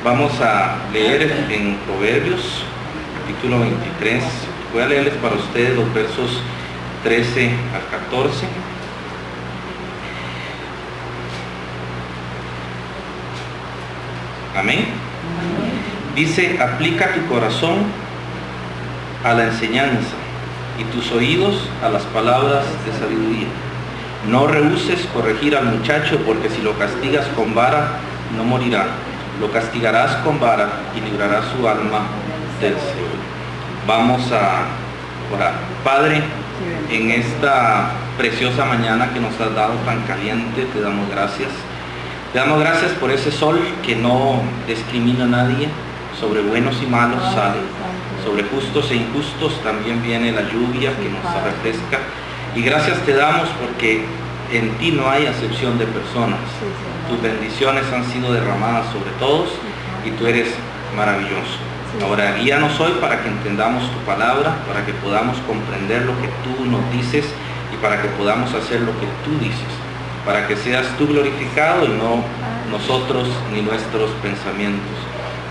Vamos a leer en Proverbios, capítulo 23. Voy a leerles para ustedes los versos 13 al 14. Amén. Dice: aplica tu corazón a la enseñanza y tus oídos a las palabras de sabiduría. No rehuses corregir al muchacho, porque si lo castigas con vara, no morirá. Lo castigarás con vara y librarás su alma del Seol. Vamos a orar. Padre, en esta preciosa mañana que nos has dado tan caliente, te damos gracias. Te damos gracias por ese sol que no discrimina a nadie, sobre buenos y malos sale, sobre justos e injustos también viene la lluvia que nos refresca. Y gracias te damos porque en ti no hay acepción de personas. Tus bendiciones han sido derramadas sobre todos y tú eres maravilloso. Ahora guíanos hoy para que entendamos tu palabra, para que podamos comprender lo que tú nos dices y para que podamos hacer lo que tú dices, para que seas tú glorificado y no nosotros ni nuestros pensamientos.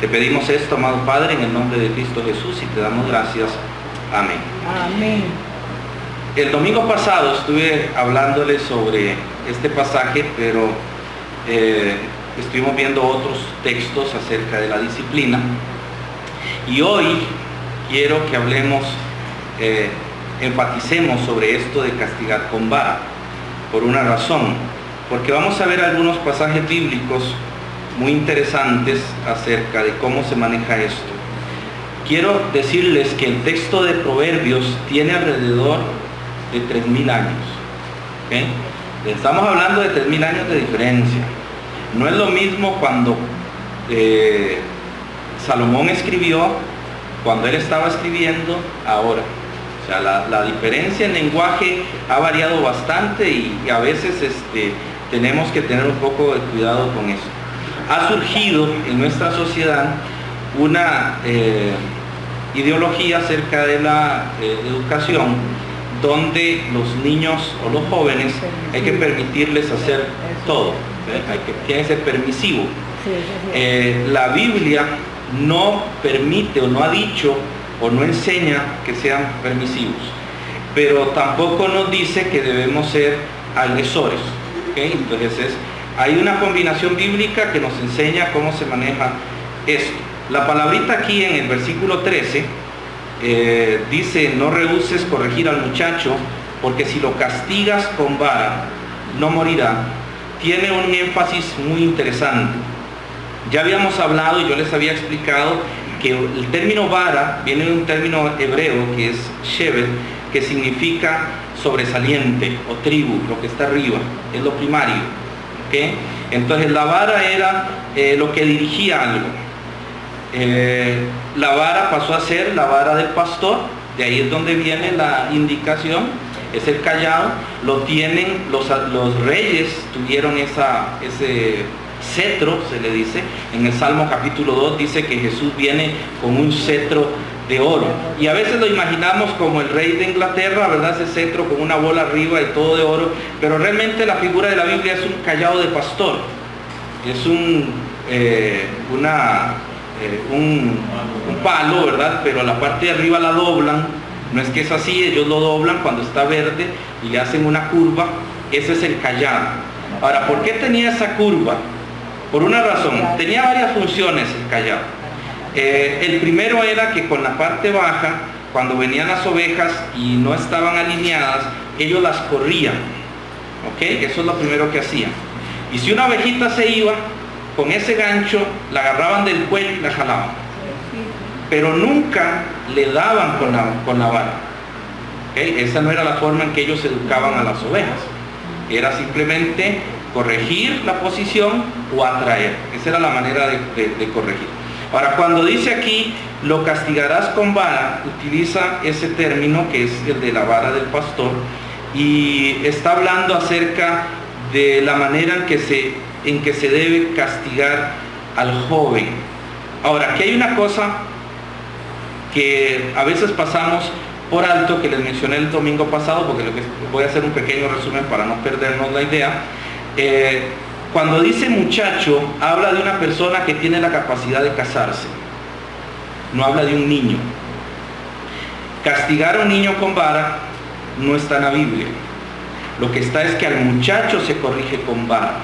Te pedimos esto, amado Padre, en el nombre de Cristo Jesús, y te damos gracias. Amén. Amén. El domingo pasado estuve hablándoles sobre este pasaje, pero estuvimos viendo otros textos acerca de la disciplina. Y hoy quiero que hablemos, enfaticemos sobre esto de castigar con vara, por una razón, porque vamos a ver algunos pasajes bíblicos muy interesantes acerca de cómo se maneja esto. Quiero decirles que el texto de Proverbios tiene alrededor de 3.000 años. ¿Okay? Estamos hablando de 3.000 años de diferencia. No es lo mismo cuando Salomón escribió, cuando él estaba escribiendo, ahora. O sea, la diferencia en lenguaje ha variado bastante y a veces tenemos que tener un poco de cuidado con eso. Ha surgido en nuestra sociedad una ideología acerca de la educación, donde los niños o los jóvenes hay que permitirles hacer todo, tiene que ser permisivo. La Biblia no permite o no ha dicho o no enseña que sean permisivos, pero tampoco nos dice que debemos ser agresores. ¿Okay? Entonces hay una combinación bíblica que nos enseña cómo se maneja esto. La palabrita aquí en el versículo 13 dice: no rehuses corregir al muchacho, porque si lo castigas con vara, no morirá. Tiene un énfasis muy interesante. Ya habíamos hablado y yo les había explicado que el término vara viene de un término hebreo que es shevet, que significa sobresaliente o tribu, lo que está arriba, es lo primario. ¿Okay? Entonces la vara era lo que dirigía algo. La vara pasó a ser la vara del pastor, de ahí es donde viene la indicación, es el callado. Lo tienen los reyes, tuvieron ese cetro, se le dice. En el Salmo capítulo 2 dice que Jesús viene con un cetro de oro, y a veces lo imaginamos como el rey de Inglaterra, ¿verdad? Ese cetro con una bola arriba y todo de oro, pero realmente la figura de la Biblia es un callado de pastor, es un palo, ¿verdad? Pero la parte de arriba la doblan, no es que es así, ellos lo doblan cuando está verde y le hacen una curva. Ese es el callado. Ahora, ¿por qué tenía esa curva? Por una razón, tenía varias funciones el callado. El primero era que con la parte baja, cuando venían las ovejas y no estaban alineadas, ellos las corrían. ¿Ok? Eso es lo primero que hacían. Y si una ovejita se iba, con ese gancho la agarraban del cuello y la jalaban, pero nunca le daban con la vara. ¿Okay? Esa no era la forma en que ellos educaban a las ovejas, era simplemente corregir la posición o atraer. Esa era la manera de corregir. Ahora, cuando dice aquí lo castigarás con vara, utiliza ese término que es el de la vara del pastor, y está hablando acerca de la manera en que se debe castigar al joven. Ahora, aquí hay una cosa que a veces pasamos por alto, que les mencioné el domingo pasado, porque voy a hacer un pequeño resumen para no perdernos la idea. Cuando dice muchacho, habla de una persona que tiene la capacidad de casarse, no habla de un niño. Castigar a un niño con vara no está en la Biblia. Lo que está es que al muchacho se corrige con vara.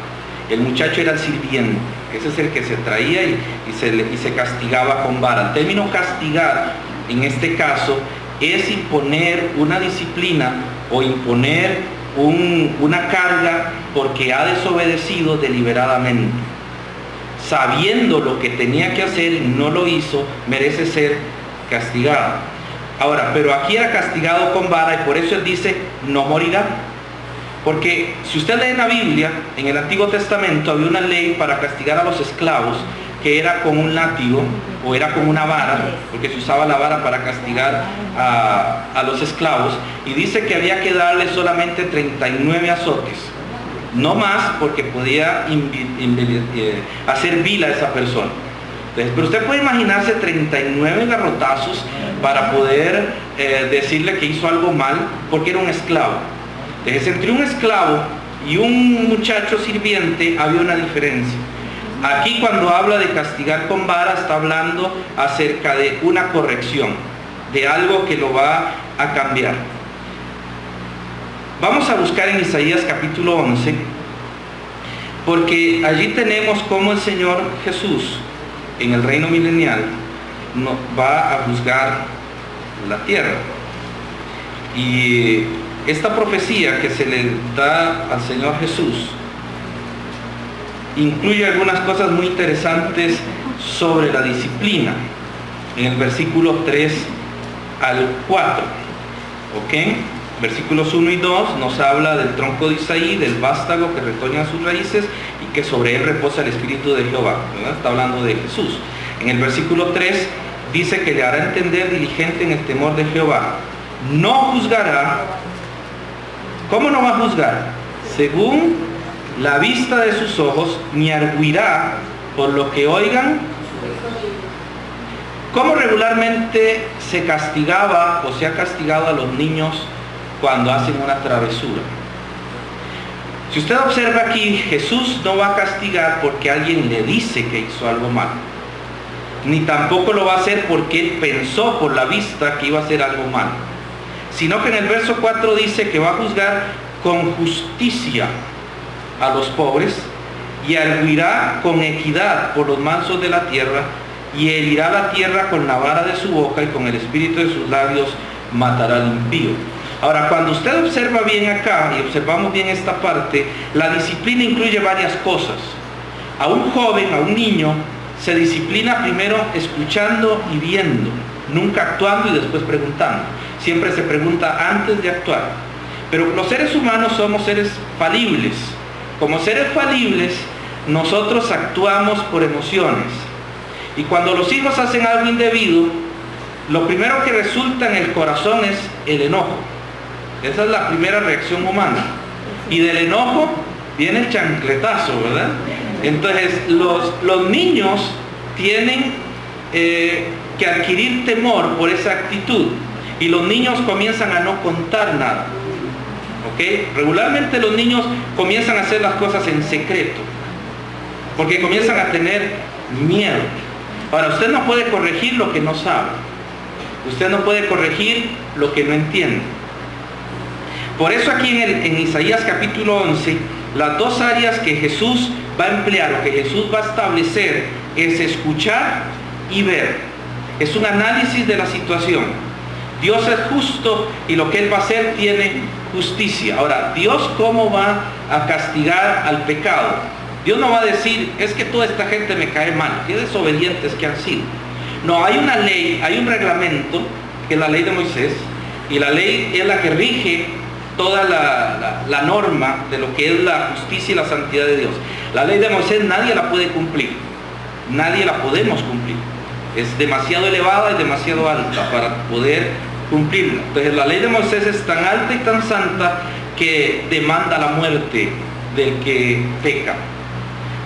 El muchacho era el sirviente, ese es el que se traía y se castigaba con vara. El término castigar, en este caso, es imponer una disciplina o imponer una carga porque ha desobedecido deliberadamente. Sabiendo lo que tenía que hacer y no lo hizo, merece ser castigado. Ahora, pero aquí era castigado con vara y por eso él dice, no morirá. Porque si usted lee en la Biblia, en el Antiguo Testamento había una ley para castigar a los esclavos, que era con un látigo o era con una vara, porque se usaba la vara para castigar a los esclavos, y dice que había que darle solamente 39 azotes, no más, porque podía hacer vil a esa persona. Entonces, pero usted puede imaginarse 39 garrotazos para poder decirle que hizo algo mal porque era un esclavo. Entonces, entre un esclavo y un muchacho sirviente había una diferencia. Aquí cuando habla de castigar con vara está hablando acerca de una corrección, de algo que lo va a cambiar. Vamos a buscar en Isaías capítulo 11, porque allí tenemos cómo el Señor Jesús en el reino milenial va a juzgar la tierra. Y esta profecía que se le da al Señor Jesús incluye algunas cosas muy interesantes sobre la disciplina. En el versículo 3 al 4, ¿ok? Versículos 1 y 2 nos habla del tronco de Isaí, del vástago que retoña sus raíces y que sobre él reposa el Espíritu de Jehová, ¿verdad? Está hablando de Jesús. En el versículo 3 dice que le hará entender diligente en el temor de Jehová. No juzgará. ¿Cómo no va a juzgar? Según la vista de sus ojos, ni arguirá por lo que oigan. ¿Cómo regularmente se castigaba o se ha castigado a los niños cuando hacen una travesura? Si usted observa aquí, Jesús no va a castigar porque alguien le dice que hizo algo mal, ni tampoco lo va a hacer porque él pensó por la vista que iba a hacer algo mal, sino que en el verso 4 dice que va a juzgar con justicia a los pobres y arguirá con equidad por los mansos de la tierra, y herirá la tierra con la vara de su boca, y con el espíritu de sus labios matará al impío. Ahora, cuando usted observa bien acá y observamos bien esta parte, la disciplina incluye varias cosas. A un joven, a un niño, se disciplina primero escuchando y viendo, nunca actuando y después preguntando. Siempre se pregunta antes de actuar. Pero los seres humanos somos seres falibles. Como seres falibles, nosotros actuamos por emociones. Y cuando los hijos hacen algo indebido, lo primero que resulta en el corazón es el enojo. Esa es la primera reacción humana. Y del enojo viene el chancletazo, ¿verdad? Entonces, los niños tienen que adquirir temor por esa actitud. Y los niños comienzan a no contar nada. ¿Ok? Regularmente los niños comienzan a hacer las cosas en secreto, porque comienzan a tener miedo. Ahora, usted no puede corregir lo que no sabe. Usted no puede corregir lo que no entiende. Por eso aquí en Isaías capítulo 11, las dos áreas que Jesús va a emplear, o que Jesús va a establecer, es escuchar y ver. Es un análisis de la situación. Dios es justo y lo que Él va a hacer tiene justicia. Ahora, ¿Dios cómo va a castigar al pecado? Dios no va a decir, es que toda esta gente me cae mal, qué desobedientes que han sido. No, hay una ley, hay un reglamento, que es la ley de Moisés, y la ley es la que rige toda la norma de lo que es la justicia y la santidad de Dios. La ley de Moisés nadie la puede cumplir, nadie la podemos cumplir. Es demasiado elevada y demasiado alta para poder cumplirla. Entonces la ley de Moisés es tan alta y tan santa que demanda la muerte del que peca.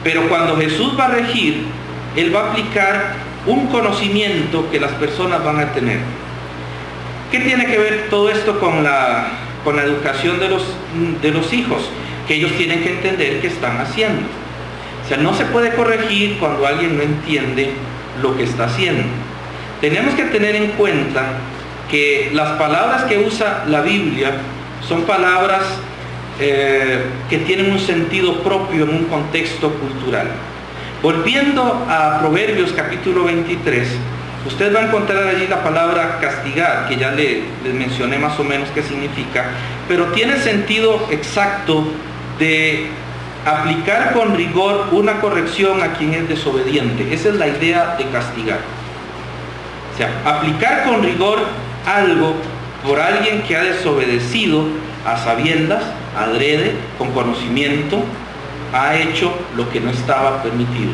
Pero cuando Jesús va a regir, Él va a aplicar un conocimiento que las personas van a tener. ¿Qué tiene que ver todo esto con la educación de los hijos? Que ellos tienen que entender qué están haciendo. sea, no se puede corregir cuando alguien no entiende lo que está haciendo. Tenemos que tener en cuenta que las palabras que usa la Biblia son palabras que tienen un sentido propio en un contexto cultural. Volviendo a Proverbios capítulo 23, usted va a encontrar allí la palabra castigar, que ya les mencioné más o menos qué significa, pero tiene sentido exacto de aplicar con rigor una corrección a quien es desobediente. Esa es la idea de castigar. O sea, aplicar con rigor algo por alguien que ha desobedecido a sabiendas, adrede, con conocimiento, ha hecho lo que no estaba permitido.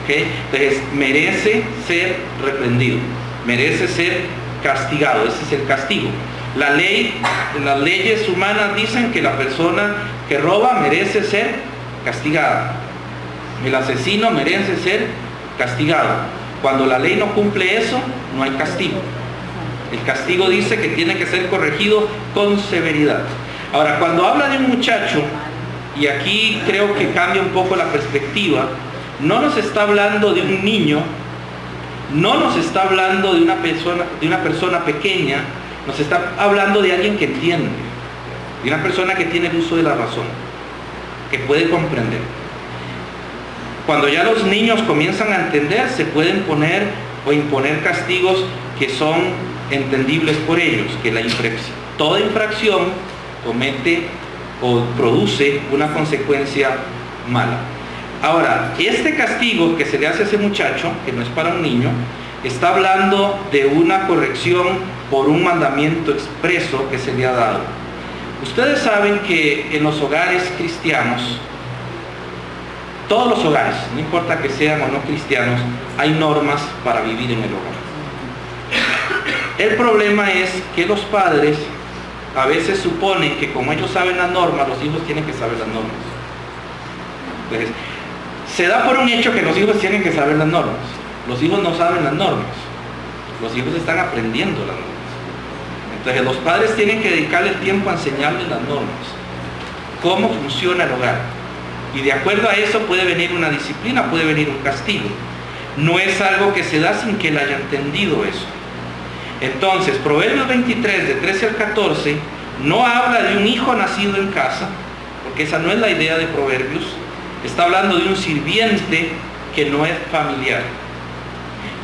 ¿Okay? Entonces, merece ser reprendido, merece ser castigado. Ese es el castigo. La ley, las leyes humanas dicen que la persona que roba merece ser castigada. El asesino merece ser castigado. Cuando la ley no cumple eso, no hay castigo. El castigo dice que tiene que ser corregido con severidad. Ahora, cuando habla de un muchacho, y aquí creo que cambia un poco la perspectiva, no nos está hablando de un niño, no nos está hablando de una persona pequeña, nos está hablando de alguien que entiende, de una persona que tiene el uso de la razón, que puede comprender. Cuando ya los niños comienzan a entender, se pueden poner o imponer castigos que son entendibles por ellos, que toda infracción comete o produce una consecuencia mala. Ahora, este castigo que se le hace a ese muchacho, que no es para un niño, está hablando de una corrección por un mandamiento expreso que se le ha dado. Ustedes saben que en los hogares cristianos, todos los hogares, no importa que sean o no cristianos, hay normas para vivir en el hogar. El problema es que los padres a veces suponen que como ellos saben las normas, los hijos tienen que saber las normas. Entonces, se da por un hecho que los hijos tienen que saber las normas. Los hijos no saben las normas. Los hijos están aprendiendo las normas. Entonces los padres tienen que dedicarle el tiempo a enseñarles las normas. Cómo funciona el hogar. Y de acuerdo a eso puede venir una disciplina, puede venir un castigo. No es algo que se da sin que él haya entendido eso. Entonces, Proverbios 23, de 13 al 14, no habla de un hijo nacido en casa, porque esa no es la idea de Proverbios. Está hablando de un sirviente que no es familiar.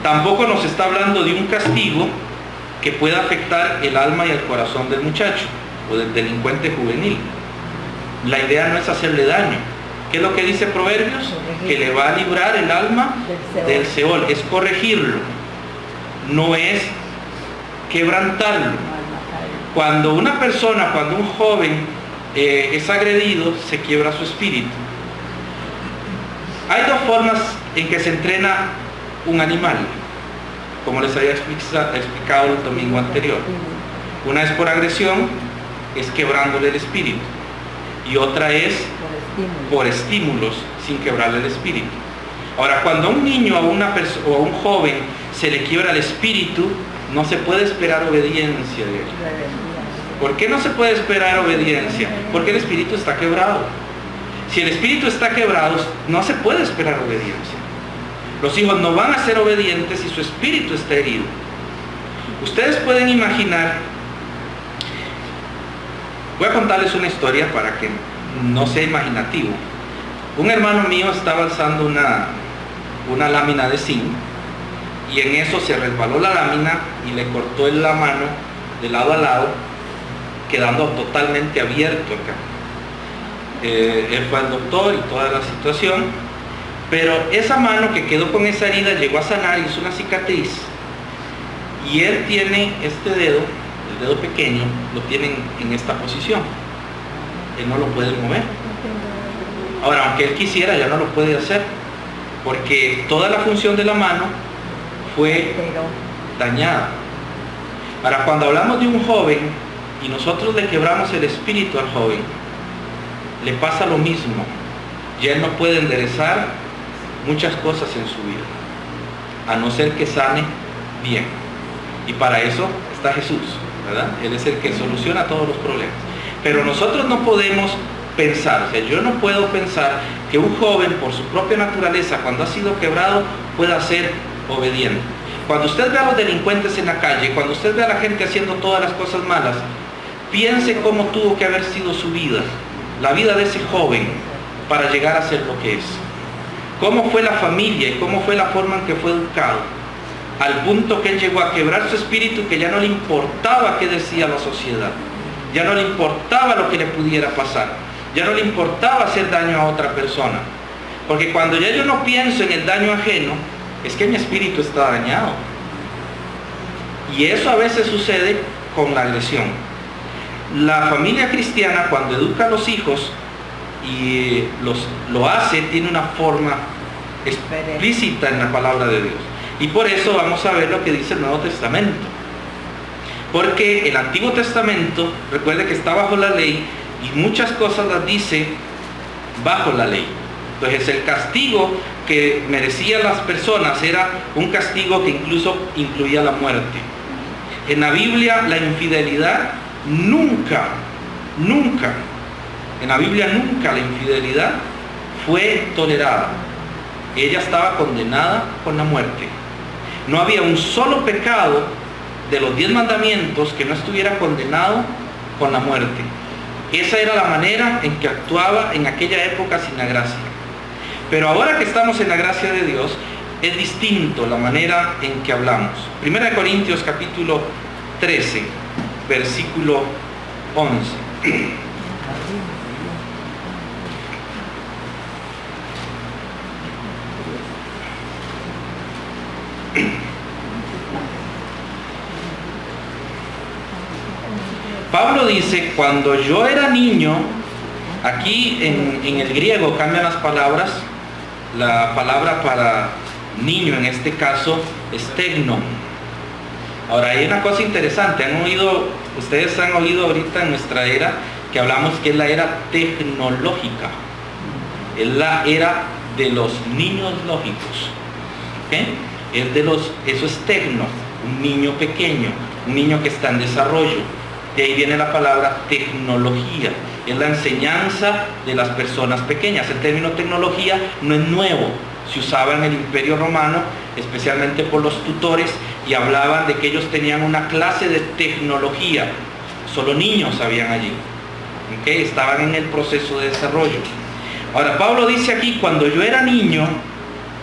Tampoco nos está hablando de un castigo que pueda afectar el alma y el corazón del muchacho o del delincuente juvenil. La idea no es hacerle daño. ¿Qué es lo que dice Proverbios? Que le va a librar el alma del Seol. Es corregirlo, no es quebrantarlo. Cuando una persona, cuando un joven es agredido, se quiebra su espíritu. Hay dos formas en que se entrena un animal, como les había explicado el domingo anterior. Una es por agresión, es quebrándole el espíritu, y otra es por estímulos, sin quebrarle el espíritu. Ahora, cuando a un niño o a un joven se le quiebra el espíritu, no se puede esperar obediencia de él. ¿Por qué no se puede esperar obediencia? Porque el espíritu está quebrado. Si el espíritu está quebrado, no se puede esperar obediencia. Los hijos no van a ser obedientes si su espíritu está herido. Ustedes pueden imaginar, voy a contarles una historia para que no sea imaginativo. Un hermano mío estaba alzando una lámina de zinc, y en eso se resbaló la lámina y le cortó la mano de lado a lado, quedando totalmente abierto acá. Él fue al doctor y toda la situación, pero esa mano que quedó con esa herida llegó a sanar, hizo una cicatriz, y él tiene este dedo, el dedo pequeño, lo tiene en esta posición. Él no lo puede mover. Ahora, aunque él quisiera, ya no lo puede hacer, porque toda la función de la mano fue dañada. Ahora, cuando hablamos de un joven y nosotros le quebramos el espíritu al joven, le pasa lo mismo. Ya él no puede enderezar muchas cosas en su vida, a no ser que sane bien. Y para eso está Jesús, ¿verdad? Él es el que soluciona todos los problemas. Pero nosotros no podemos pensar. O sea, yo no puedo pensar que un joven, por su propia naturaleza, cuando ha sido quebrado, pueda ser obediente. Cuando usted ve a los delincuentes en la calle, cuando usted ve a la gente haciendo todas las cosas malas, piense cómo tuvo que haber sido su vida, la vida de ese joven, para llegar a ser lo que es. Cómo fue la familia y cómo fue la forma en que fue educado, al punto que él llegó a quebrar su espíritu, que ya no le importaba qué decía la sociedad, ya no le importaba lo que le pudiera pasar, ya no le importaba hacer daño a otra persona. Porque cuando ya yo no pienso en el daño ajeno, es que mi espíritu está dañado. Y eso a veces sucede con la agresión. La familia cristiana, cuando educa a los hijos y lo hace, tiene una forma explícita en la palabra de Dios. Y por eso vamos a ver lo que dice el Nuevo Testamento. Porque el Antiguo Testamento, recuerde que está bajo la ley, y muchas cosas las dice bajo la ley. Entonces el castigo que merecían las personas era un castigo que incluso incluía la muerte. En la Biblia la infidelidad nunca, en la Biblia nunca la infidelidad fue tolerada. Ella estaba condenada con la muerte. No había un solo pecado de los 10 mandamientos que no estuviera condenado con la muerte. Esa era la manera en que actuaba en aquella época sin la gracia. Pero ahora que estamos en la gracia de Dios, es distinto la manera en que hablamos. 1 Corintios capítulo 13, versículo 11. Pablo dice, cuando yo era niño, aquí en el griego cambian las palabras. La palabra para niño en este caso es tecno. Ahora hay una cosa interesante, ustedes han oído ahorita en nuestra era que hablamos que es la era tecnológica, es la era de los niños lógicos. ¿Okay? Eso es tecno, un niño pequeño, un niño que está en desarrollo. De ahí viene la palabra tecnología, es la enseñanza de las personas pequeñas. El término tecnología no es nuevo, se usaba en el Imperio Romano, especialmente por los tutores, y hablaban de que ellos tenían una clase de tecnología, solo niños habían allí, ¿okay? Estaban en el proceso de desarrollo. Ahora Pablo dice aquí, cuando yo era niño,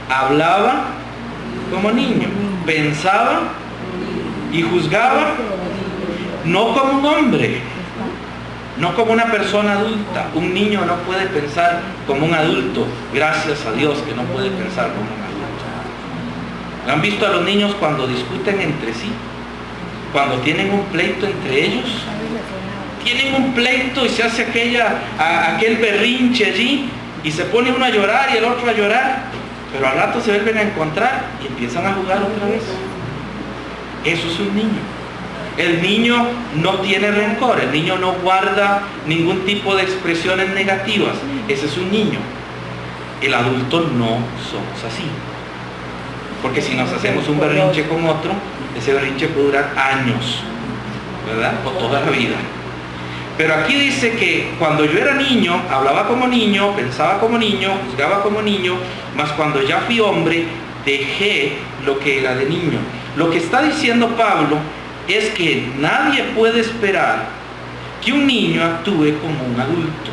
hablaba como niño, pensaba y juzgaba no como un hombre, no como una persona adulta. Un niño no puede pensar como un adulto, gracias a Dios que no puede pensar como un adulto. ¿Han visto a los niños cuando discuten entre sí? Cuando tienen un pleito entre ellos, tienen un pleito y se hace aquel berrinche allí, y se pone uno a llorar y el otro a llorar, pero al rato se vuelven a encontrar y empiezan a jugar otra vez. Eso es un niño. El niño no tiene rencor, el niño no guarda ningún tipo de expresiones negativas. Ese es un niño. El adulto no somos así. Porque si nos hacemos un berrinche con otro, ese berrinche puede durar años, ¿verdad? O toda la vida. Pero aquí dice que cuando yo era niño, hablaba como niño, pensaba como niño, juzgaba como niño, mas cuando ya fui hombre, dejé lo que era de niño. Lo que está diciendo Pablo es que nadie puede esperar que un niño actúe como un adulto.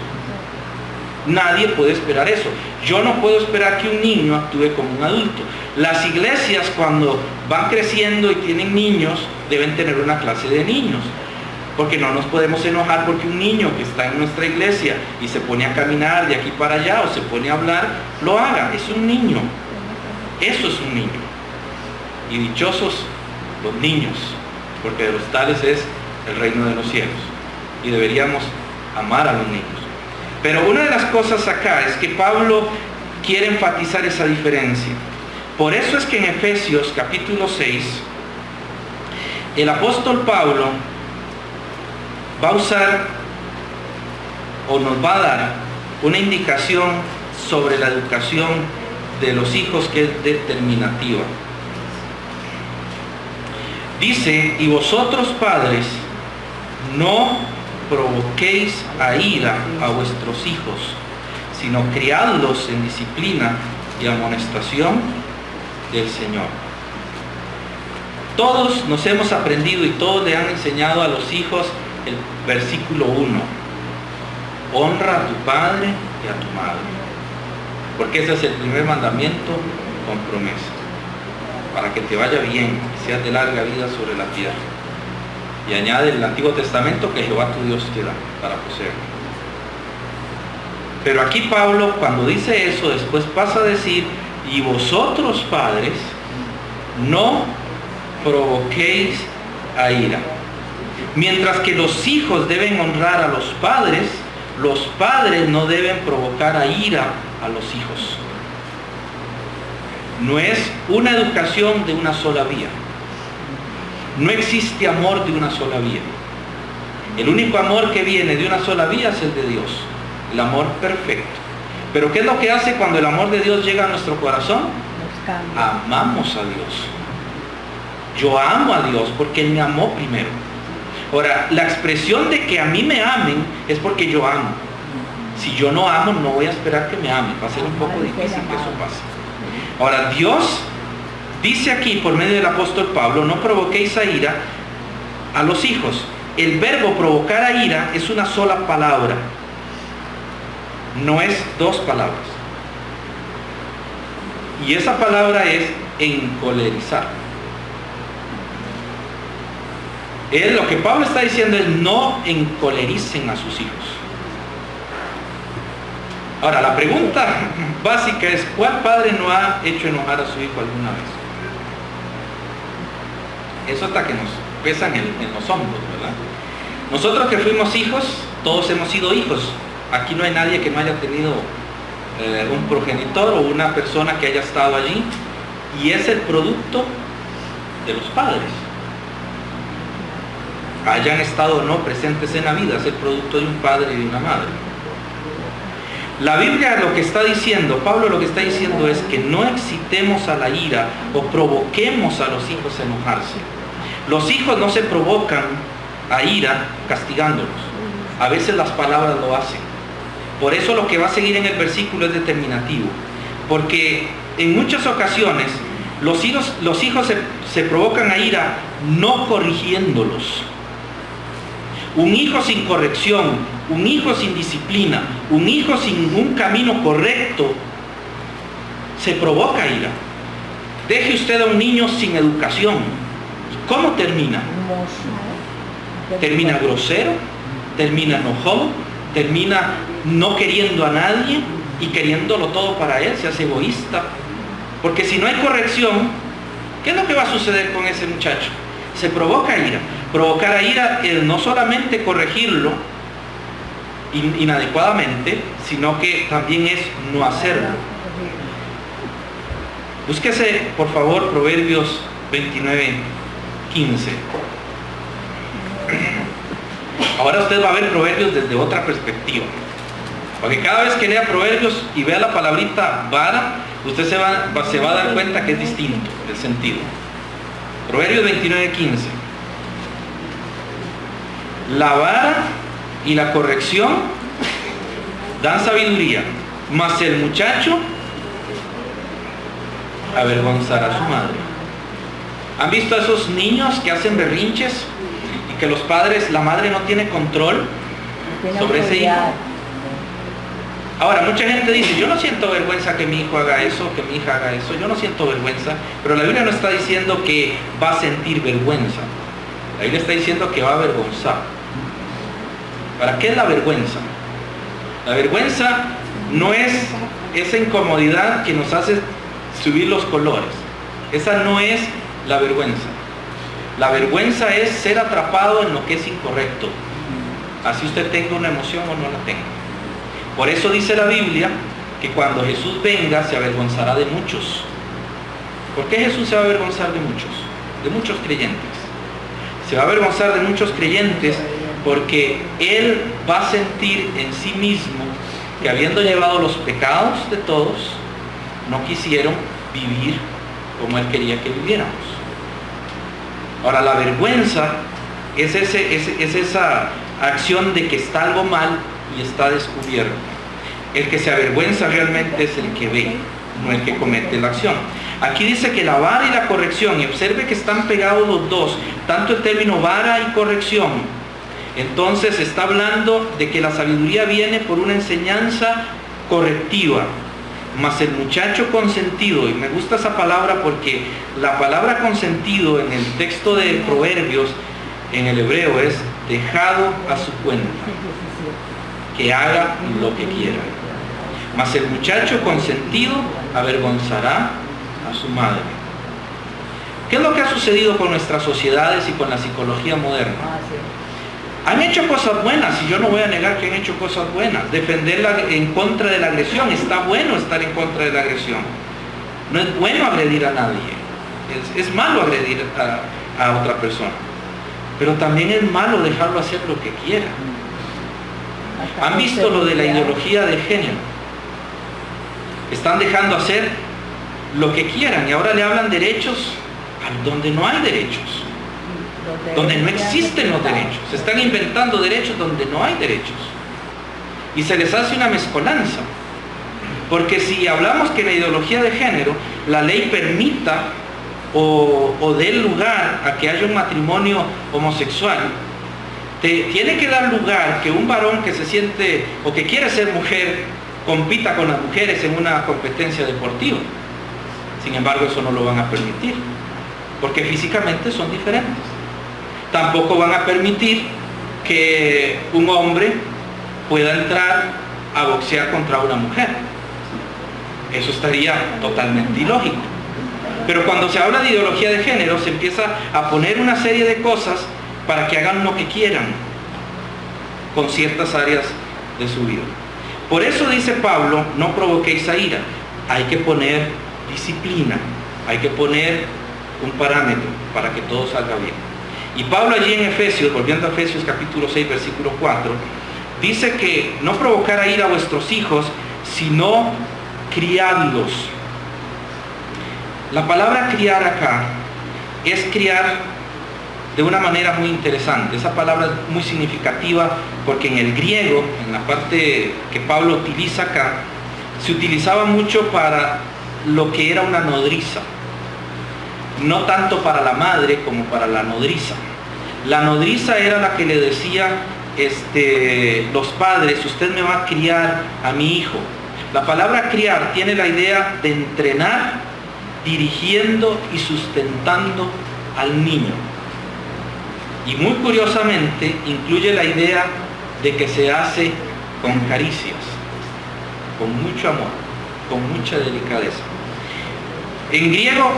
Nadie puede esperar eso. Yo no puedo esperar que un niño actúe como un adulto. Las iglesias, cuando van creciendo y tienen niños, deben tener una clase de niños, porque no nos podemos enojar porque un niño que está en nuestra iglesia y se pone a caminar de aquí para allá o se pone a hablar, lo haga. Es un niño. Eso es un niño. Y dichosos los niños, porque de los tales es el reino de los cielos, y deberíamos amar a los niños. Pero una de las cosas acá es que Pablo quiere enfatizar esa diferencia. Por eso es que en Efesios capítulo 6, el apóstol Pablo va a usar, o nos va a dar, una indicación sobre la educación de los hijos que es determinativa. Dice, y vosotros padres, no provoquéis a ira a vuestros hijos, sino criadlos en disciplina y amonestación del Señor. Todos nos hemos aprendido y todos le han enseñado a los hijos el versículo 1. Honra a tu padre y a tu madre. Porque ese es el primer mandamiento con promesa. Para que te vaya bien, que seas de larga vida sobre la tierra. Y añade el Antiguo Testamento que Jehová tu Dios te da para poseerlo. Pero aquí Pablo, cuando dice eso, después pasa a decir: y vosotros, padres, no provoquéis a ira. Mientras que los hijos deben honrar a los padres no deben provocar a ira a los hijos. No es una educación de una sola vía. No existe amor de una sola vía. El único amor que viene de una sola vía es el de Dios, el amor perfecto. Pero ¿qué es lo que hace cuando el amor de Dios llega a nuestro corazón? Amamos a Dios. Yo amo a Dios porque Él me amó primero. Ahora, la expresión de que a mí me amen es porque yo amo. Si yo no amo, no voy a esperar que me amen. Va a ser un poco difícil que eso pase. Ahora, Dios dice aquí por medio del apóstol Pablo: no provoquéis a ira a los hijos. El verbo provocar a ira es una sola palabra. No es dos palabras. Y esa palabra es encolerizar. Lo que Pablo está diciendo es: no encolericen a sus hijos. Ahora, la pregunta básica es: ¿cuál padre no ha hecho enojar a su hijo alguna vez? Eso hasta que nos pesan en los hombros, ¿verdad? Nosotros que fuimos hijos, todos hemos sido hijos. Aquí no hay nadie que no haya tenido un progenitor o una persona que haya estado allí, y es el producto de los padres. Hayan estado o no presentes en la vida, es el producto de un padre y de una madre. La Biblia lo que está diciendo, Pablo lo que está diciendo es que no excitemos a la ira o provoquemos a los hijos a enojarse. Los hijos no se provocan a ira castigándolos. A veces las palabras lo hacen. Por eso lo que va a seguir en el versículo es determinativo. Porque en muchas ocasiones los hijos se provocan a ira no corrigiéndolos. Un hijo sin corrección, un hijo sin disciplina, un hijo sin un camino correcto, se provoca ira. Deje usted a un niño sin educación. ¿Cómo termina? Termina grosero, termina enojado, termina no queriendo a nadie y queriéndolo todo para él, se hace egoísta. Porque si no hay corrección, ¿qué es lo que va a suceder con ese muchacho? Se provoca ira. Provocar a ira es no solamente corregirlo inadecuadamente, sino que también es no hacerlo. Búsquese, por favor, Proverbios 29:15. Ahora usted va a ver Proverbios desde otra perspectiva. Porque cada vez que lea Proverbios y vea la palabrita vara, usted se va a dar cuenta que es distinto el sentido. Proverbios 29:15. La vara y la corrección dan sabiduría, mas el muchacho avergonzará a su madre. ¿Han visto a esos niños que hacen berrinches y que los padres, la madre no tiene control sobre ese hijo? Ahora, mucha gente dice: yo no siento vergüenza que mi hijo haga eso, que mi hija haga eso, yo no siento vergüenza. Pero la Biblia no está diciendo que va a sentir vergüenza. La Biblia está diciendo que va a avergonzar. ¿Para qué es la vergüenza? La vergüenza no es esa incomodidad que nos hace subir los colores. Esa no es la vergüenza. La vergüenza es ser atrapado en lo que es incorrecto. Así usted tenga una emoción o no la tenga. Por eso dice la Biblia que cuando Jesús venga se avergonzará de muchos. ¿Por qué Jesús se va a avergonzar de muchos? De muchos creyentes. Se va a avergonzar de muchos creyentes porque Él va a sentir en sí mismo que, habiendo llevado los pecados de todos, no quisieron vivir como Él quería que viviéramos. Ahora, la vergüenza es esa acción de que está algo mal y está descubierto. El que se avergüenza realmente es el que ve, no el que comete la acción. Aquí dice que la vara y la corrección, y observe que están pegados los dos, tanto el término vara y corrección. Entonces está hablando de que la sabiduría viene por una enseñanza correctiva, mas el muchacho consentido, y me gusta esa palabra porque la palabra consentido en el texto de Proverbios, en el hebreo, es dejado a su cuenta, que haga lo que quiera. Mas el muchacho consentido avergonzará a su madre. ¿Qué es lo que ha sucedido con nuestras sociedades y con la psicología moderna? Han hecho cosas buenas, y yo no voy a negar que han hecho cosas buenas. Defender en contra de la agresión, está bueno estar en contra de la agresión. No es bueno agredir a nadie. Es malo agredir a otra persona. Pero también es malo dejarlo hacer lo que quiera. ¿Han visto lo de la ideología de género? Están dejando hacer lo que quieran y ahora le hablan derechos donde no hay derechos, donde no existen los derechos. Se están inventando derechos donde no hay derechos y se les hace una mezcolanza, porque si hablamos que la ideología de género, la ley permita o dé lugar a que haya un matrimonio homosexual, tiene que dar lugar que un varón que se siente o que quiere ser mujer compita con las mujeres en una competencia deportiva. Sin embargo, eso no lo van a permitir, porque físicamente son diferentes. Tampoco van a permitir que un hombre pueda entrar a boxear contra una mujer. Eso estaría totalmente ilógico. Pero cuando se habla de ideología de género, se empieza a poner una serie de cosas para que hagan lo que quieran con ciertas áreas de su vida. Por eso dice Pablo, no provoquéis a ira. Hay que poner disciplina, hay que poner un parámetro para que todo salga bien. Y Pablo allí en Efesios, volviendo a Efesios capítulo 6, versículo 4, dice que no provocar a ira a vuestros hijos, sino criadlos. La palabra criar acá es criar de una manera muy interesante. Esa palabra es muy significativa porque en el griego, en la parte que Pablo utiliza acá, se utilizaba mucho para lo que era una nodriza, no tanto para la madre como para la nodriza. La nodriza era la que le decía los padres: usted me va a criar a mi hijo. La palabra criar tiene la idea de entrenar, dirigiendo y sustentando al niño. Y muy curiosamente incluye la idea de que se hace con caricias, con mucho amor, con mucha delicadeza. En griego,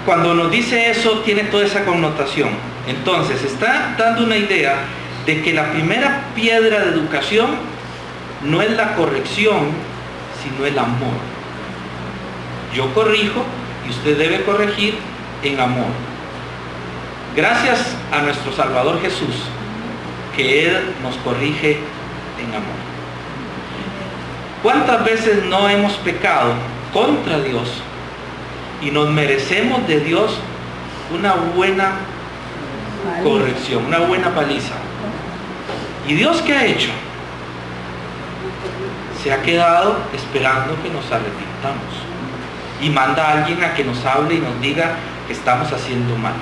cuando nos dice eso, tiene toda esa connotación. Entonces, está dando una idea de que la primera piedra de educación no es la corrección, sino el amor. Yo corrijo y usted debe corregir en amor. Gracias a nuestro Salvador Jesús, que Él nos corrige en amor. ¿Cuántas veces no hemos pecado contra Dios y nos merecemos de Dios una buena corrección, una buena paliza? ¿Y Dios qué ha hecho? Se ha quedado esperando que nos arrepintamos y manda a alguien a que nos hable y nos diga que estamos haciendo mal.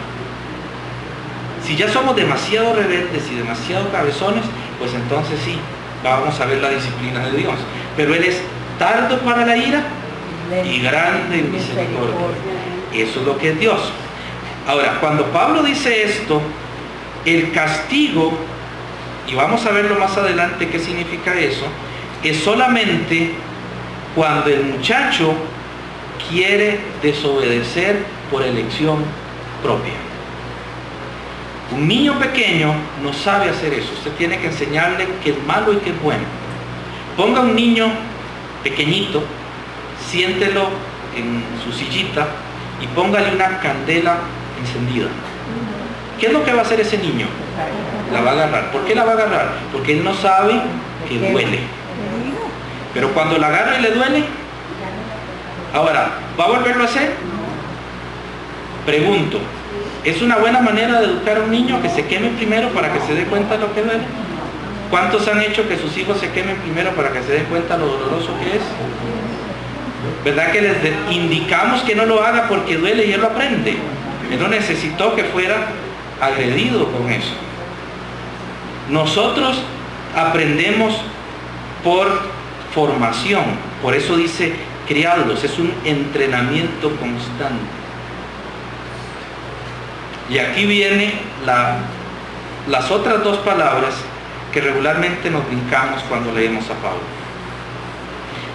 Si ya somos demasiado rebeldes y demasiado cabezones, pues entonces sí, vamos a ver la disciplina de Dios. Pero Él es tardo para la ira y grande en misericordia. Eso es lo que es Dios. Ahora, cuando Pablo dice esto, el castigo, y vamos a verlo más adelante qué significa eso, es solamente cuando el muchacho quiere desobedecer por elección propia. Un niño pequeño no sabe hacer eso. Usted tiene que enseñarle qué es malo y qué es bueno. Ponga un niño pequeñito, siéntelo en su sillita y póngale una candela encendida. ¿Qué es lo que va a hacer ese niño? La va a agarrar. ¿Por qué la va a agarrar? Porque él no sabe que duele. Pero cuando la agarra y le duele, ahora, ¿va a volverlo a hacer? Pregunto, ¿es una buena manera de educar a un niño que se queme primero para que se dé cuenta de lo que duele? ¿Cuántos han hecho que sus hijos se quemen primero para que se den cuenta lo doloroso que es? ¿Verdad que les indicamos que no lo haga porque duele y él lo aprende? Él no necesitó que fuera agredido con eso. Nosotros aprendemos por formación, por eso dice criadlos, es un entrenamiento constante. Y aquí viene las otras dos palabras que regularmente nos brincamos cuando leemos a Pablo.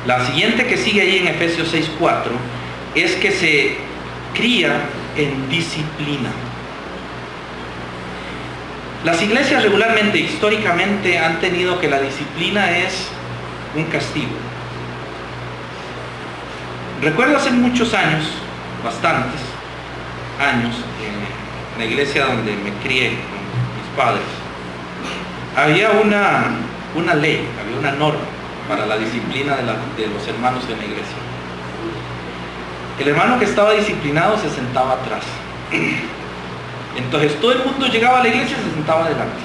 La siguiente que sigue ahí en Efesios 6:4 es que se cría en disciplina. Las iglesias regularmente, históricamente, han tenido que la disciplina es un castigo. Recuerdo hace muchos años, bastantes años, en la iglesia donde me crié con mis padres, había una ley, había una norma para la disciplina de los hermanos en la iglesia. El hermano que estaba disciplinado se sentaba atrás. Entonces todo el mundo llegaba a la iglesia y se sentaba adelante.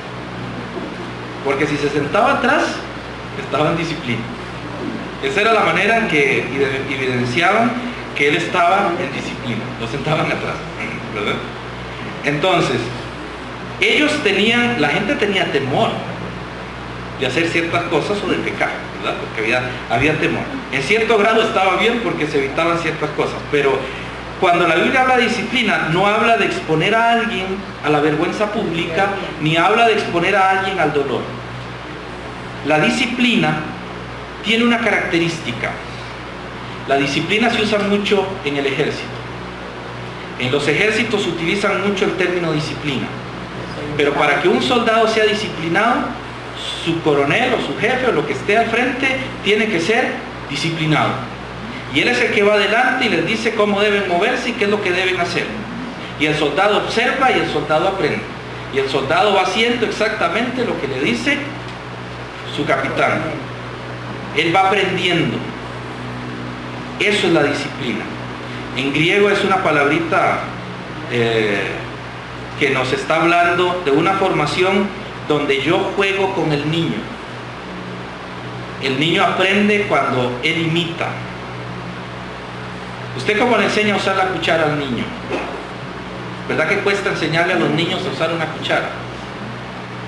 Porque si se sentaba atrás, estaba en disciplina. Esa era la manera en que evidenciaban que él estaba en disciplina. Lo sentaban atrás, ¿verdad? Entonces, la gente tenía temor de hacer ciertas cosas o de pecar, ¿verdad? Porque había temor. En cierto grado estaba bien porque se evitaban ciertas cosas, pero cuando la Biblia habla de disciplina, no habla de exponer a alguien a la vergüenza pública, ni habla de exponer a alguien al dolor. La disciplina tiene una característica. La disciplina se usa mucho en el ejército. En los ejércitos se utilizan mucho el término disciplina. Pero para que un soldado sea disciplinado, su coronel o su jefe o lo que esté al frente tiene que ser disciplinado. Y él es el que va adelante y les dice cómo deben moverse y qué es lo que deben hacer. Y el soldado observa y el soldado aprende. Y el soldado va haciendo exactamente lo que le dice su capitán. Él va aprendiendo. Eso es la disciplina. En griego es una palabrita que nos está hablando de una formación donde yo juego con el niño. El niño aprende cuando él imita. ¿Usted cómo le enseña a usar la cuchara al niño? ¿Verdad que cuesta enseñarle a los niños a usar una cuchara?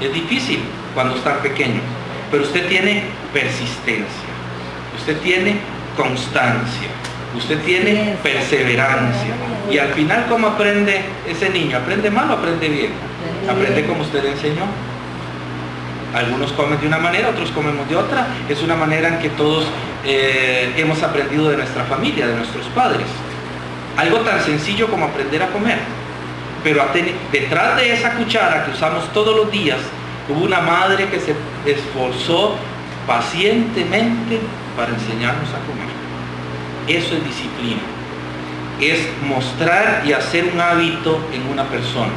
Es difícil cuando están pequeños, pero usted tiene persistencia, usted tiene constancia, usted tiene perseverancia. Y al final, ¿cómo aprende ese niño? ¿Aprende mal o aprende bien? Aprende como usted le enseñó. Algunos comen de una manera, otros comemos de otra. Es una manera en que todos hemos aprendido de nuestra familia, de nuestros padres. Algo tan sencillo como aprender a comer. Pero detrás de esa cuchara que usamos todos los días, hubo una madre que se esforzó pacientemente para enseñarnos a comer. Eso es disciplina. Es mostrar y hacer un hábito en una persona.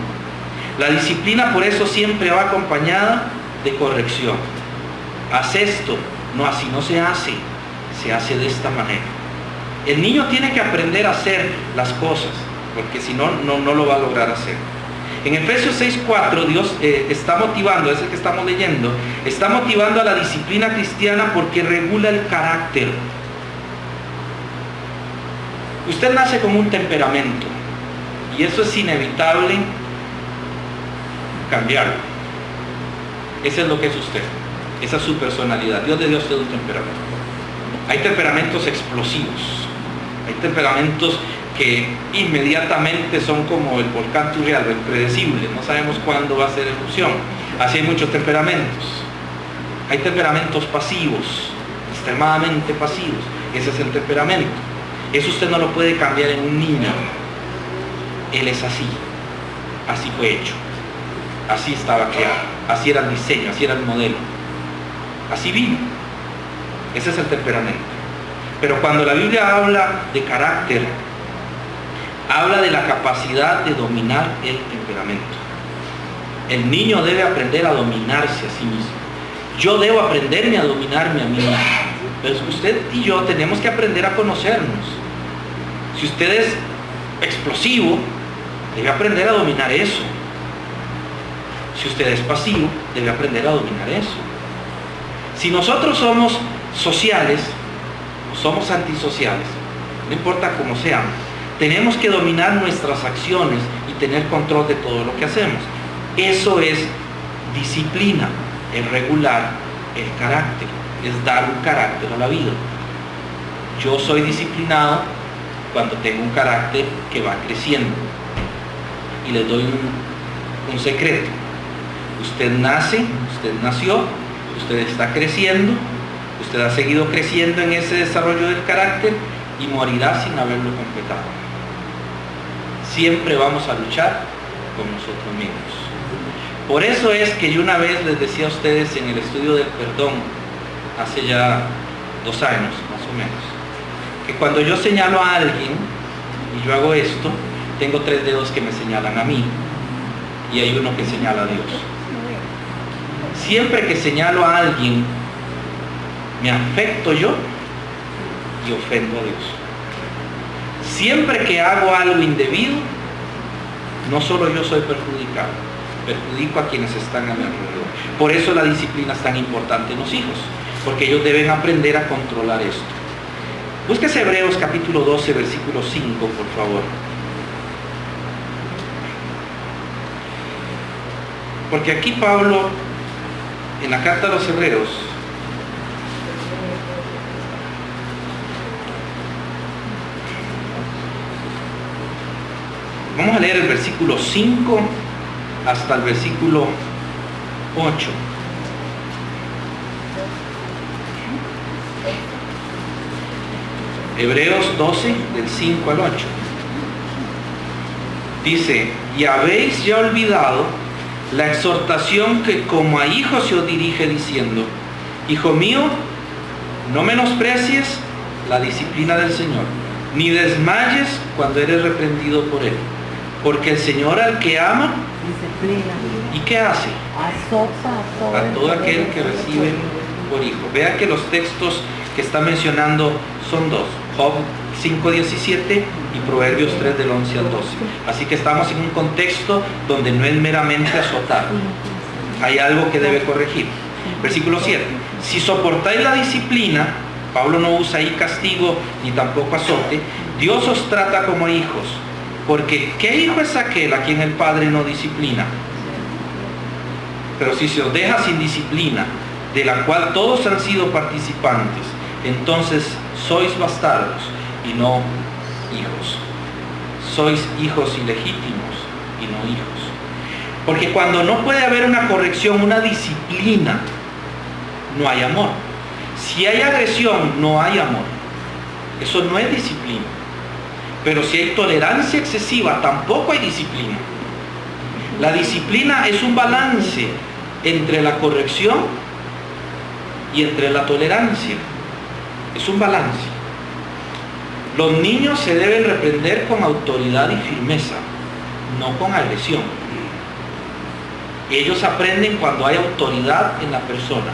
La disciplina por eso siempre va acompañada de corrección. Haz esto, no, así no se hace de esta manera. El niño tiene que aprender a hacer las cosas, porque si no, no lo va a lograr hacer. En Efesios 6:4 Dios está motivando, es el que estamos leyendo, está motivando a la disciplina cristiana porque regula el carácter. Usted nace con un temperamento y eso es inevitable cambiarlo. Ese es lo que es usted, esa es su personalidad. Dios le dio a usted un temperamento. Hay temperamentos explosivos, hay temperamentos que inmediatamente son como el volcán Turrialba, impredecible, no sabemos cuándo va a ser erupción. Así hay muchos temperamentos. Hay temperamentos pasivos, extremadamente pasivos. Ese es el temperamento. Eso usted no lo puede cambiar en un niño. Él es así fue hecho, así estaba creado, así era el diseño, así era el modelo, así vino. Ese es el temperamento. Pero cuando la Biblia habla de carácter, habla de la capacidad de dominar el temperamento. El niño debe aprender a dominarse a sí mismo. Yo debo aprenderme a dominarme a mí mismo. Pero usted y yo tenemos que aprender a conocernos. Si usted es explosivo, debe aprender a dominar eso. Si usted es pasivo, debe aprender a dominar eso. Si nosotros somos sociales o somos antisociales, no importa cómo seamos, tenemos que dominar nuestras acciones y tener control de todo lo que hacemos. Eso es disciplina, es regular el carácter, es dar un carácter a la vida. Yo soy disciplinado cuando tengo un carácter que va creciendo. Y les doy un secreto. Usted nace, usted nació, usted está creciendo, usted ha seguido creciendo en ese desarrollo del carácter y morirá sin haberlo completado. Siempre vamos a luchar con nosotros mismos. Por eso es que yo una vez les decía a ustedes en el estudio del perdón, hace ya 2 años más o menos, que cuando yo señalo a alguien y yo hago esto, tengo 3 dedos que me señalan a mí y hay uno que señala a Dios. Siempre que señalo a alguien, me afecto yo y ofendo a Dios. Siempre que hago algo indebido, no solo yo soy perjudicado, perjudico a quienes están a mi alrededor. Por eso la disciplina es tan importante en los hijos, porque ellos deben aprender a controlar esto. Búsquese Hebreos capítulo 12, versículo 5, por favor. Porque aquí Pablo, en la carta a los Hebreos, vamos a leer el versículo 5 hasta el versículo 8. Hebreos 12, del 5 al 8. Dice: y habéis ya olvidado la exhortación que como a hijos se os dirige diciendo: hijo mío, no menosprecies la disciplina del Señor, ni desmayes cuando eres reprendido por Él. Porque el Señor al que ama, disciplina. ¿y qué hace? Azota A todo aquel que recibe por hijo. Vea que los textos que está mencionando son 2. Job 5:17 y Proverbios 3 del 11 al 12. Así que estamos en un contexto donde no es meramente azotar. Hay algo que debe corregir. Versículo 7. Si soportáis la disciplina, Pablo no usa ahí castigo ni tampoco azote, Dios os trata como hijos. Porque ¿qué hijo es aquel a quien el padre no disciplina? Pero si se os deja sin disciplina, de la cual todos han sido participantes, entonces sois bastardos y no hijos. Sois hijos ilegítimos y no hijos. Porque cuando no puede haber una corrección, una disciplina, no hay amor. Si hay agresión, no hay amor. Eso no es disciplina. Pero si hay tolerancia excesiva, tampoco hay disciplina. La disciplina es un balance entre la corrección y entre la tolerancia. Es un balance. Los niños se deben reprender con autoridad y firmeza, no con agresión. Ellos aprenden cuando hay autoridad en la persona.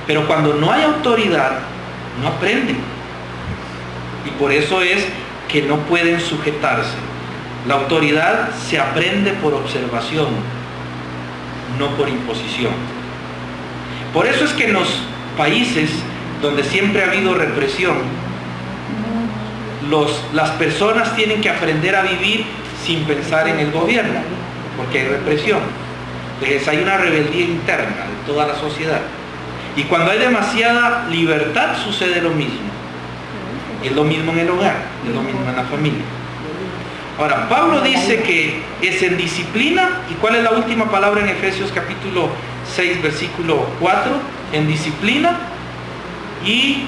Pero cuando no hay autoridad, no aprenden. Y por eso es que no pueden sujetarse. La autoridad se aprende por observación, no por imposición. Por eso es que en los países donde siempre ha habido represión, las personas tienen que aprender a vivir sin pensar en el gobierno, porque hay represión. Entonces hay una rebeldía interna de toda la sociedad. Y cuando hay demasiada libertad sucede lo mismo. Es lo mismo en el hogar, es lo mismo en la familia. Ahora, Pablo dice que es en disciplina. ¿Y cuál es la última palabra en Efesios capítulo 6, versículo 4? En disciplina y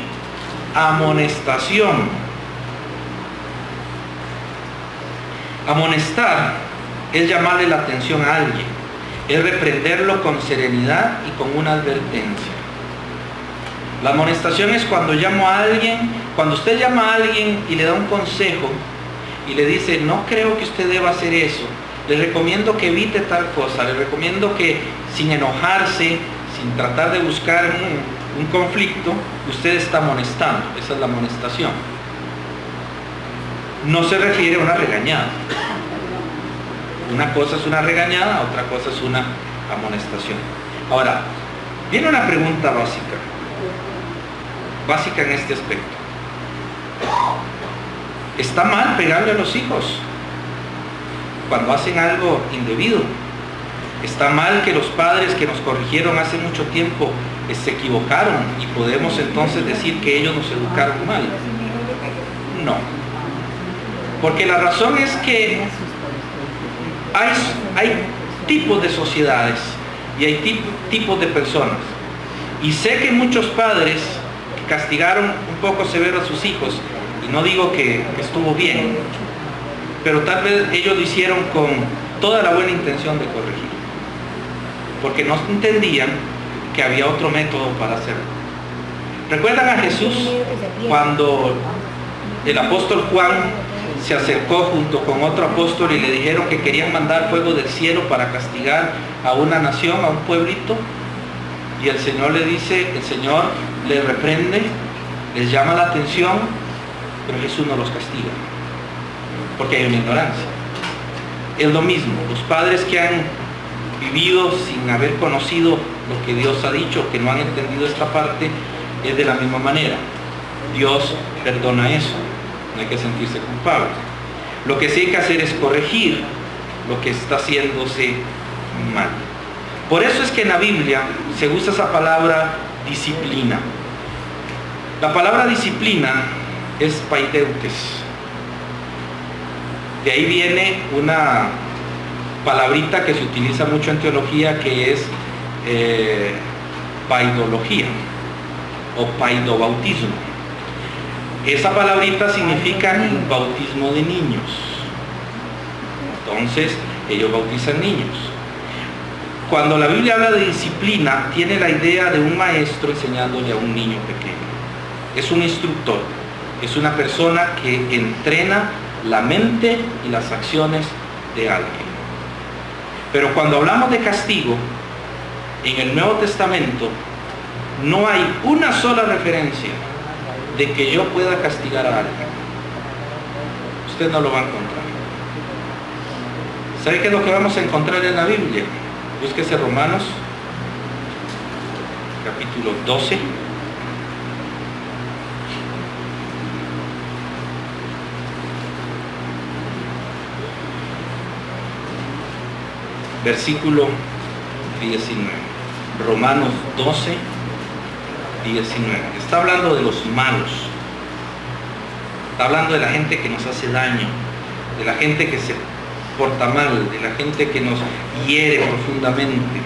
amonestación. Amonestar es llamarle la atención a alguien, es reprenderlo con serenidad y con una advertencia. La amonestación es cuando llamo a alguien, cuando usted llama a alguien y le da un consejo y le dice: no creo que usted deba hacer eso, le recomiendo que evite tal cosa, le recomiendo que sin enojarse, sin tratar de buscar un conflicto, usted está amonestando. Esa es la amonestación. No se refiere a una regañada. Una cosa es una regañada, otra cosa es una amonestación. Ahora, Viene una pregunta básica en este aspecto. ¿Está mal pegarle a los hijos cuando hacen algo indebido? ¿Está mal que los padres que nos corrigieron hace mucho tiempo se equivocaron y podemos entonces decir que ellos nos educaron mal? No. Porque la razón es que hay tipos de sociedades y hay tipos de personas. Y sé que muchos padres castigaron un poco severo a sus hijos, y no digo que estuvo bien, pero tal vez ellos lo hicieron con toda la buena intención de corregir, porque no entendían que había otro método para hacerlo. ¿Recuerdan a Jesús cuando el apóstol Juan se acercó junto con otro apóstol y le dijeron que querían mandar fuego del cielo para castigar a una nación, a un pueblito? Y el Señor le dice, el Señor les reprende, les llama la atención, pero Jesús no los castiga, porque hay una ignorancia. Es lo mismo, los padres que han vivido sin haber conocido lo que Dios ha dicho, que no han entendido esta parte, es de la misma manera. Dios perdona eso, no hay que sentirse culpable. Lo que sí hay que hacer es corregir lo que está haciéndose mal. Por eso es que en la Biblia se usa esa palabra disciplina. La palabra disciplina es paideutes. De ahí viene una palabrita que se utiliza mucho en teología, que es paidología o paidobautismo. Esa palabrita significa bautismo de niños. Entonces, ellos bautizan niños. Cuando la Biblia habla de disciplina, tiene la idea de un maestro enseñándole a un niño pequeño. Es un instructor, es una persona que entrena la mente y las acciones de alguien. Pero cuando hablamos de castigo, en el Nuevo Testamento no hay una sola referencia de que yo pueda castigar a alguien. Usted no lo va a encontrar. ¿Sabe qué es lo que vamos a encontrar en la Biblia? Búsquese Romanos, capítulo 12. Versículo 19. Romanos 12, 19. Está hablando de los malos. Está hablando de la gente que nos hace daño, de la gente que se porta mal, de la gente que nos hiere profundamente.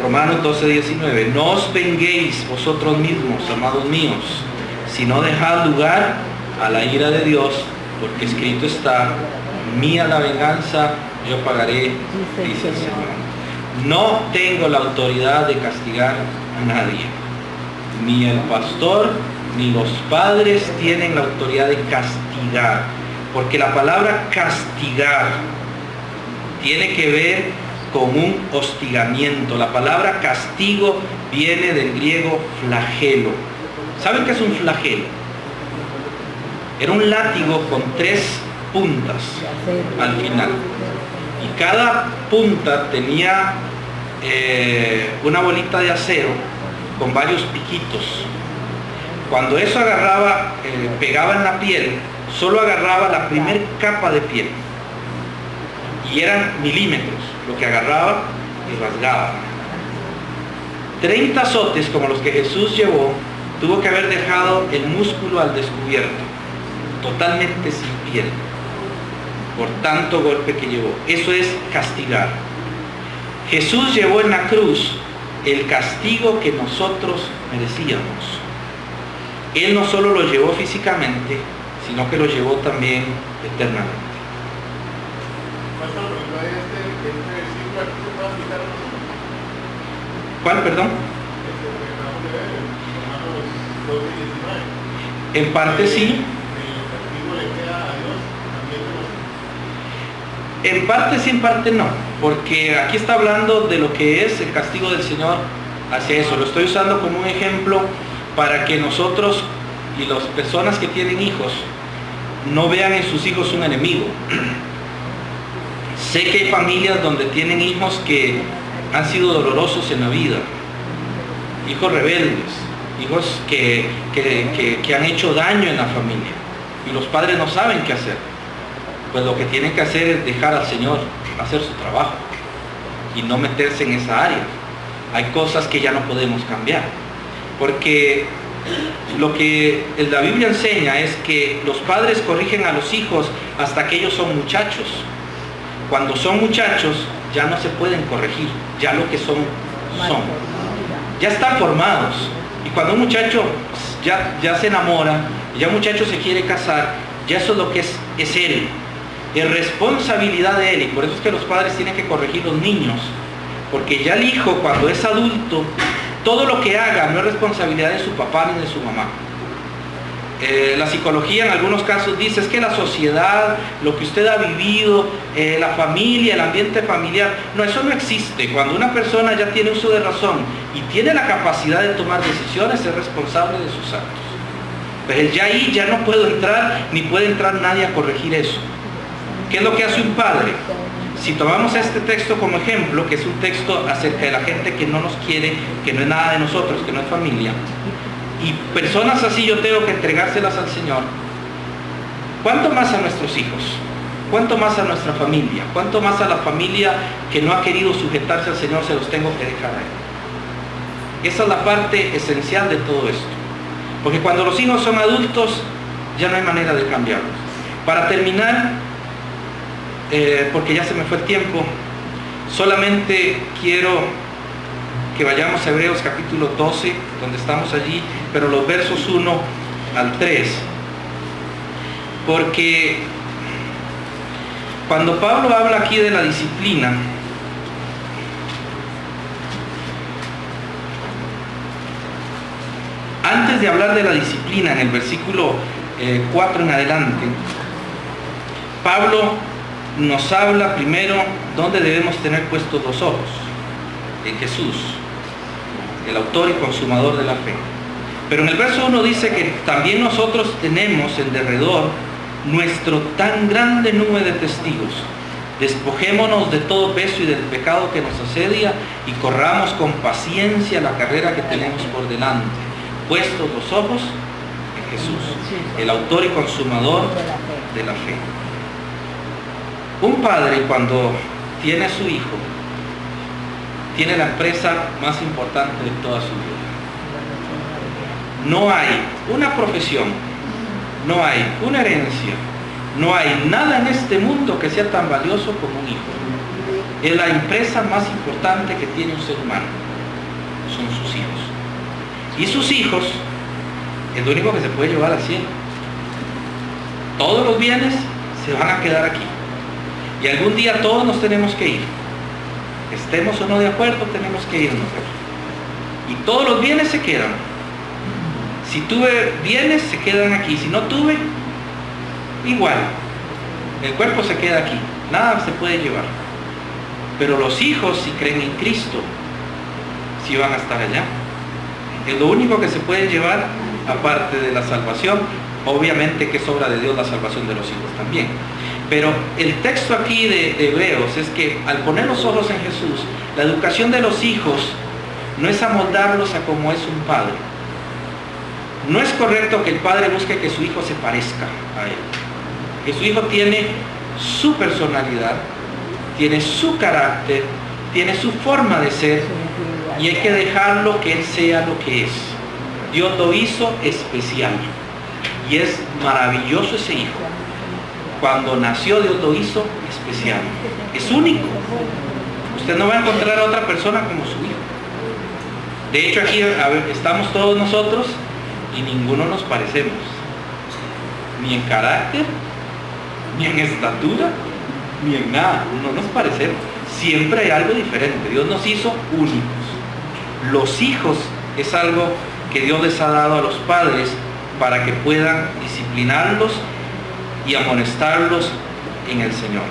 Romanos 12, 19. No os venguéis vosotros mismos, amados míos, sino dejad lugar a la ira de Dios, porque escrito está: mía la venganza, yo pagaré, dice el Señor. No tengo la autoridad de castigar a nadie. Ni el pastor ni los padres tienen la autoridad de castigar, porque la palabra castigar tiene que ver con un hostigamiento. La palabra castigo viene del griego flagelo. ¿Saben qué es un flagelo? Era un látigo con 3 puntas al final, y cada punta tenía una bolita de acero con varios piquitos. Cuando eso agarraba, pegaba en la piel, solo agarraba la primer capa de piel, y eran milímetros lo que agarraba y rasgaba. 30 azotes como los que Jesús llevó, tuvo que haber dejado el músculo al descubierto, totalmente sin piel, por tanto golpe que llevó. Eso es castigar. Jesús llevó en la cruz el castigo que nosotros merecíamos. Él no solo lo llevó físicamente, sino que lo llevó también eternamente. ¿Cuál, perdón? En parte sí. En parte sí, en parte no, porque aquí está hablando de lo que es el castigo del Señor hacia eso. Lo estoy usando como un ejemplo para que nosotros y las personas que tienen hijos no vean en sus hijos un enemigo. Sé que hay familias donde tienen hijos que han sido dolorosos en la vida, hijos rebeldes, hijos que han hecho daño en la familia, y los padres no saben qué hacer. Pues lo que tienen que hacer es dejar al Señor hacer su trabajo y no meterse en esa área. Hay cosas que ya no podemos cambiar, porque lo que la Biblia enseña es que los padres corrigen a los hijos hasta que ellos son muchachos. Cuando son muchachos ya no se pueden corregir, ya lo que son, ya están formados. Y cuando un muchacho ya se enamora, ya un muchacho se quiere casar, ya eso es lo que es él, es responsabilidad de él. Y por eso es que los padres tienen que corregir los niños, porque ya el hijo, cuando es adulto, todo lo que haga no es responsabilidad de su papá ni de su mamá. La psicología en algunos casos dice es que la sociedad, lo que usted ha vivido, la familia, el ambiente familiar, no, eso no existe. Cuando una persona ya tiene uso de razón y tiene la capacidad de tomar decisiones, es responsable de sus actos. Pero ya ahí ya no puedo entrar, ni puede entrar nadie a corregir eso. ¿Qué es lo que hace un padre? Si tomamos este texto como ejemplo, que es un texto acerca de la gente que no nos quiere, que no es nada de nosotros, que no es familia, y personas así yo tengo que entregárselas al Señor, ¿cuánto más a nuestros hijos? ¿Cuánto más a nuestra familia? ¿Cuánto más a la familia que no ha querido sujetarse al Señor se los tengo que dejar a Él? Esa es la parte esencial de todo esto. Porque cuando los hijos son adultos, ya no hay manera de cambiarlos. Para terminar, porque ya se me fue el tiempo, solamente quiero que vayamos a Hebreos capítulo 12, donde estamos allí, pero los versos 1 al 3, porque cuando Pablo habla aquí de la disciplina, antes de hablar de la disciplina, en el versículo 4 en adelante, Pablo nos habla primero dónde debemos tener puestos los ojos: en Jesús, el autor y consumador de la fe. Pero en el verso 1 dice que también nosotros tenemos en derredor nuestro tan grande nube de testigos. Despojémonos de todo peso y del pecado que nos asedia y corramos con paciencia la carrera que tenemos por delante, puestos los ojos en Jesús, el autor y consumador de la fe. Un padre, cuando tiene a su hijo, tiene la empresa más importante de toda su vida. No hay una profesión, no hay una herencia, no hay nada en este mundo que sea tan valioso como un hijo. Es la empresa más importante que tiene un ser humano. Son sus hijos. Y sus hijos es lo único que se puede llevar al cielo. Todos los bienes se van a quedar aquí. Y algún día todos nos tenemos que ir. Estemos o no de acuerdo, tenemos que irnos. Y todos los bienes se quedan. Si tuve bienes, se quedan aquí. Si no tuve, igual. El cuerpo se queda aquí. Nada se puede llevar. Pero los hijos, si creen en Cristo, sí van a estar allá. Es lo único que se puede llevar, aparte de la salvación. Obviamente que es obra de Dios la salvación de los hijos también. Pero el texto aquí de Hebreos es que al poner los ojos en Jesús, la educación de los hijos no es amoldarlos a como es un padre. No es correcto que el padre busque que su hijo se parezca a él. Que su hijo tiene su personalidad, tiene su carácter, tiene su forma de ser, y hay que dejarlo que él sea lo que es. Dios lo hizo especial y es maravilloso ese hijo. Cuando nació, Dios lo hizo especial. Es único. Usted no va a encontrar a otra persona como su hijo. De hecho, aquí estamos todos nosotros y ninguno nos parecemos. Ni en carácter, ni en estatura, ni en nada. No nos parecemos. Siempre hay algo diferente. Dios nos hizo únicos. Los hijos es algo que Dios les ha dado a los padres para que puedan disciplinarlos y amonestarlos en el Señor.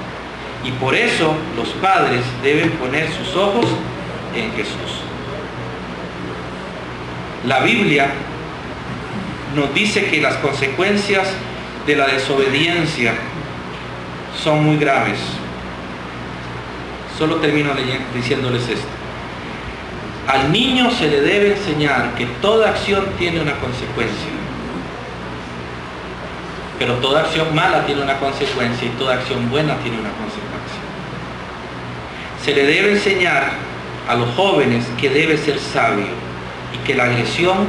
Y por eso los padres deben poner sus ojos en Jesús. La Biblia nos dice que las consecuencias de la desobediencia son muy graves. Solo termino diciéndoles esto. Al niño se le debe enseñar que toda acción tiene una consecuencia. Pero toda acción mala tiene una consecuencia y toda acción buena tiene una consecuencia. Se le debe enseñar a los jóvenes que debe ser sabio y que la agresión,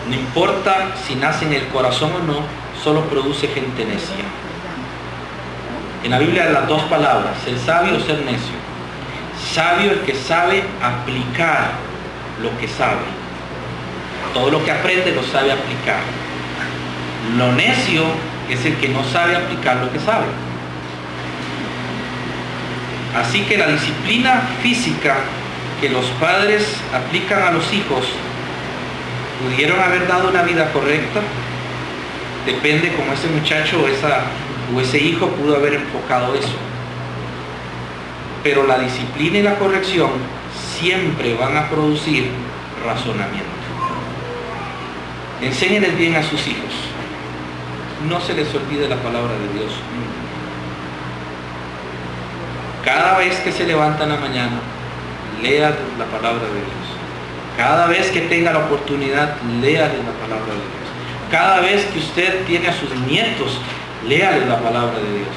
no importa si nace en el corazón o no, solo produce gente necia. En la Biblia las dos palabras, ser sabio o ser necio. Sabio el que sabe aplicar lo que sabe. Todo lo que aprende lo sabe aplicar. Lo necio es el que no sabe aplicar lo que sabe. Así que la disciplina física que los padres aplican a los hijos, ¿pudieron haber dado una vida correcta? Depende cómo ese muchacho o ese hijo pudo haber enfocado eso. Pero la disciplina y la corrección siempre van a producir razonamiento. Enséñenles bien a sus hijos. No se les olvide la palabra de Dios. Cada vez que se levantan a la mañana, lean la palabra de Dios. Cada vez que tenga la oportunidad, léale la palabra de Dios. Cada vez que usted tiene a sus nietos, léale la palabra de Dios.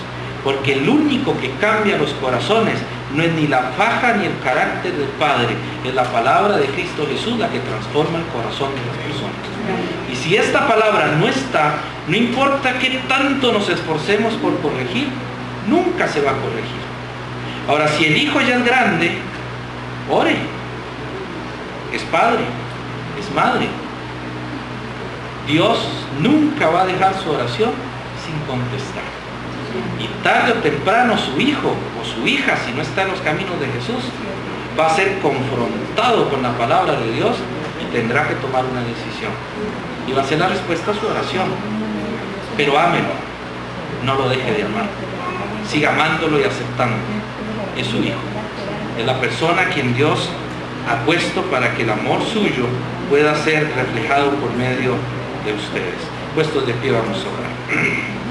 Porque el único que cambia los corazones no es ni la faja ni el carácter del Padre, es la palabra de Cristo Jesús la que transforma el corazón de las personas. Y si esta palabra no está, no importa qué tanto nos esforcemos por corregir, nunca se va a corregir. Ahora, si el hijo ya es grande, ore. Es padre, es madre. Dios nunca va a dejar su oración sin contestar. Y tarde o temprano su hijo o su hija, si no está en los caminos de Jesús, va a ser confrontado con la palabra de Dios y tendrá que tomar una decisión. Y va a ser la respuesta a su oración. Pero ámelo, no lo deje de amar. Siga amándolo y aceptándolo. Es su hijo. Es la persona a quien Dios ha puesto para que el amor suyo pueda ser reflejado por medio de ustedes. Puestos de pie, vamos a orar.